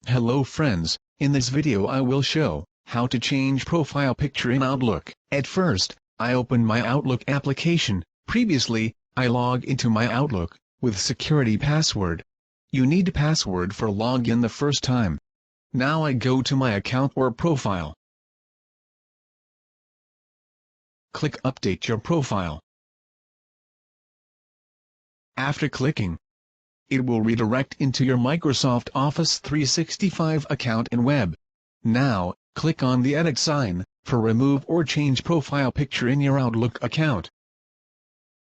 Hello friends, in this video I will show how to change profile picture in Outlook. At first, I open my Outlook application. Previously, I log into my Outlook with security password. You need password for login the first time. Now I go to my account or profile. Click Update your profile. After clicking, it will redirect into your Microsoft Office 365 account and web. Now, click on the edit sign for remove or change profile picture in your Outlook account.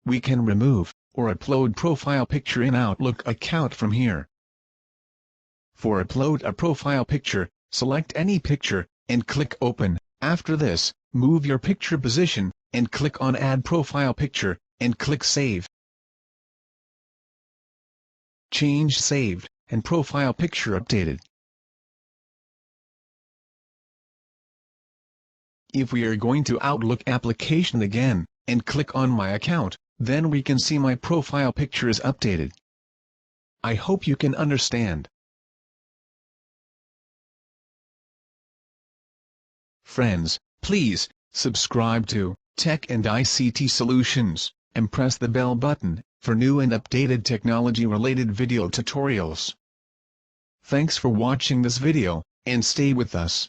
We can remove or upload profile picture in Outlook account from here. For upload a profile picture, select any picture and click Open. After this, move your picture position and click on Add Profile Picture and click Save. Change saved and profile picture updated. If we are going to Outlook application again and click on my account, then we can see my profile picture is updated. I hope you can understand. Friends, please subscribe to Tech and ICT Solutions and press the bell button for new and updated technology-related video tutorials. Thanks for watching this video, and stay with us.